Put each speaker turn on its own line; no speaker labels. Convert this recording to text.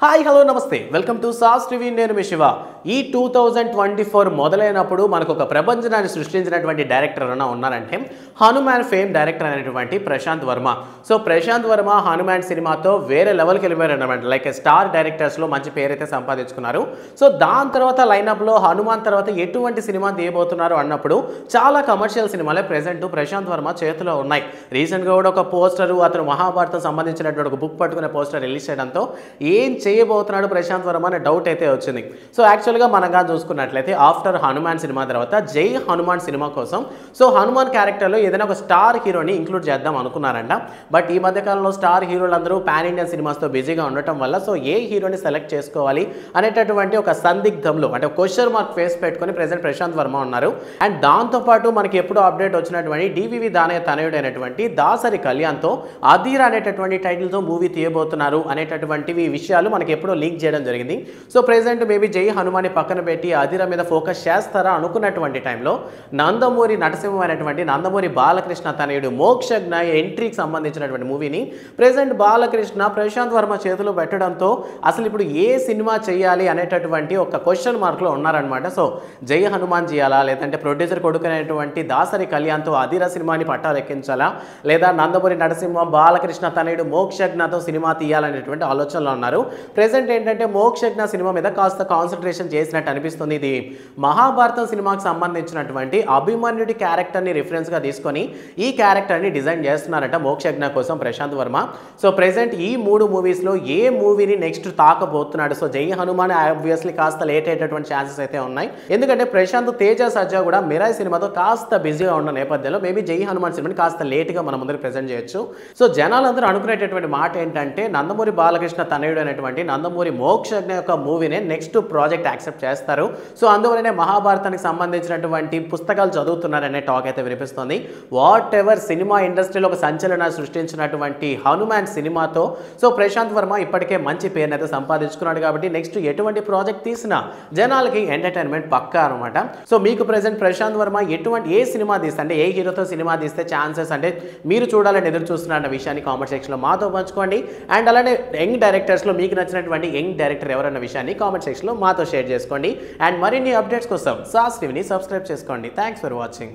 Hi hello నమస్తే welcome to sauce TV నేను మీ శివ ఈ 2024 మొదలైనప్పుడు మనకు ఒక ప్రపంచాన్ని సృష్టించినటువంటి డైరెక్టర్ అన్న ఉన్నారంటే హనుమాన్ ఫేమ్ డైరెక్టర్ అయినటువంటి ప్రశాంత్ వర్మ. సో ప్రశాంత్ వర్మ హనుమాన్ సినిమాతో వేరే లెవెల్కి వెళ్ళిపోయారు అన్నమాట. లైక్ స్టార్ డైరెక్టర్స్లో మంచి పేరైతే సంపాదించుకున్నారు. సో దాని తర్వాత లైనప్లో హనుమాన్ తర్వాత ఎటువంటి సినిమా తీయబోతున్నారు అన్నప్పుడు చాలా కమర్షియల్ సినిమాలే ప్రెసెంట్ ప్రశాంత్ వర్మ చేతిలో ఉన్నాయి. రీసెంట్గా కూడా ఒక పోస్టరు అతను మహాభారతం సంబంధించినటువంటి ఒక బుక్ పట్టుకునే పోస్టర్ రిలీజ్ చేయడంతో ఏం చేయబోతున్నాడు ప్రశాంత్ వర్మ అనే డౌట్ అయితే వచ్చింది. సో యాక్చువల్గా మనగా చూసుకున్నట్లయితే ఆఫ్టర్ హనుమాన్ సినిమా తర్వాత జై హనుమాన్ సినిమా కోసం సో హనుమాన్ క్యారెక్టర్లో ఏదైనా ఒక స్టార్ హీరోని ఇంక్లూడ్ చేద్దాం అనుకున్నారంట. బట్ ఈ మధ్యకాలంలో స్టార్ హీరోలందరూ పాన్ ఇండియన్ సినిమాస్తో బిజీగా ఉండటం వల్ల సో ఏ హీరోని సెలెక్ట్ చేసుకోవాలి అనేటటువంటి ఒక సందిగ్ధంలో అంటే క్వశ్చన్ మార్క్ ఫేస్ పెట్టుకొని ప్రెసెంట్ ప్రశాంత్ వర్మ ఉన్నారు. అండ్ దాంతోపాటు మనకి ఎప్పుడో అప్డేట్ వచ్చినటువంటి డివివి దానయ్య తనయుడైనటువంటి దాసరి కళ్యాణ్తో అధీర్ అనేటటువంటి టైటిల్తో మూవీ తీయబోతున్నారు అనేటటువంటివి విషయాలు మనకి ఎప్పుడో లీక్ చేయడం జరిగింది. సో ప్రెసెంట్ మేబీ జై హనుమాన్ని పక్కన పెట్టి అధీర మీద ఫోకస్ చేస్తారా అనుకున్నటువంటి టైంలో నందమూరి నటసింహం అనేటువంటి నందమూరి బాలకృష్ణ తనయుడు మోక్షజ్ఞ ఎంట్రీకి సంబంధించినటువంటి మూవీని ప్రెసెంట్ బాలకృష్ణ ప్రశాంత్ వర్మ చేతిలో పెట్టడంతో అసలు ఇప్పుడు ఏ సినిమా చేయాలి అనేటటువంటి ఒక క్వశ్చన్ మార్క్లో ఉన్నారనమాట. సో జై హనుమాన్ చేయాలా లేదంటే ప్రొడ్యూసర్ కొడుకునేటువంటి దాసరి కళ్యాణ్తో అధీర సినిమాని పట్టాలెక్కించాలా లేదా నందమూరి నటసింహం బాలకృష్ణ తనయుడు మోక్షజ్ఞతో సినిమా తీయాలనేటువంటి ఆలోచనలో ఉన్నారు. ప్రెసెంట్ ఏంటంటే మోక్షజ్ఞ సినిమా మీద కాస్త కాన్సన్ట్రేషన్ చేసినట్టు అనిపిస్తుంది. ఇది మహాభారతం సినిమాకి సంబంధించినటువంటి అభిమన్యుడి క్యారెక్టర్ని రిఫరెన్స్గా తీసుకొని ఈ క్యారెక్టర్ని డిజైన్ చేస్తున్నారట మోక్షజ్ఞ కోసం ప్రశాంత్ వర్మ. సో ప్రెసెంట్ ఈ 3 మూవీస్లో ఏ మూవీని నెక్స్ట్ తాకబోతున్నాడు. సో జై హనుమాన్ ఆబ్వియస్లీ కాస్త లేట్ అయ్యేటటువంటి ఛాన్సెస్ అయితే ఉన్నాయి. ఎందుకంటే ప్రశాంత్ తేజ సజ్జా కూడా మిరాయి సినిమాతో కాస్త బిజీగా ఉన్న నేపథ్యంలో మేబీ జై హనుమాన్ సినిమాని కాస్త లేట్గా మన ముందరికి ప్రెజెంట్ చేయొచ్చు. సో జనాలందరూ అనుకునేటటువంటి మాట ఏంటంటే నందమూరి బాలకృష్ణ తనయుడు అనేటువంటి నందమూరి మోక్షజ్ఞ యొక్క మూవీనే నెక్స్ట్ ప్రాజెక్ట్ యాక్సెప్ట్ చేస్తారు. సో అందువల్లనే మహాభారతానికి సంబంధించినటువంటి పుస్తకాలు చదువుతున్నారనే టాక్ అయితే వినిపిస్తుంది. వాట్ ఎవర్ సినిమా ఇండస్ట్రీలో ఒక సంచలన సృష్టించినటువంటి హనుమాన్ సినిమాతో సో ప్రశాంత్ వర్మ ఇప్పటికే మంచి పేరుని అయితే సంపాదించుకున్నాడు కాబట్టి నెక్స్ట్ ఎటువంటి ప్రాజెక్ట్ తీసినా జనాలకి ఎంటర్టైన్మెంట్ పక్కా అనమాట. సో మీకు ప్రెసెంట్ ప్రశాంత్ వర్మ ఏ సినిమా తీస్తే అంటే ఏ హీరోతో సినిమా తీస్తే ఛాన్సెస్ అంటే మీరు చూడాలని ఎదురు చూస్తున్నారన్న విషయాన్ని కామెంట్ సెక్షన్లో మాతో పంచుకోండి. అండ్ అలానే యంగ్ డైరెక్టర్స్లో మీకు నచ్చినటువంటి యంగ్ డైరెక్టర్ ఎవరన్న విషయాన్ని కామెంట్ సెక్షన్లో మాతో షేర్ చేసుకోండి. అండ్ మరిన్ని అప్డేట్స్ కోసం సాస్ టీవీని సబ్స్క్రైబ్ చేసుకోండి. Thanks for watching.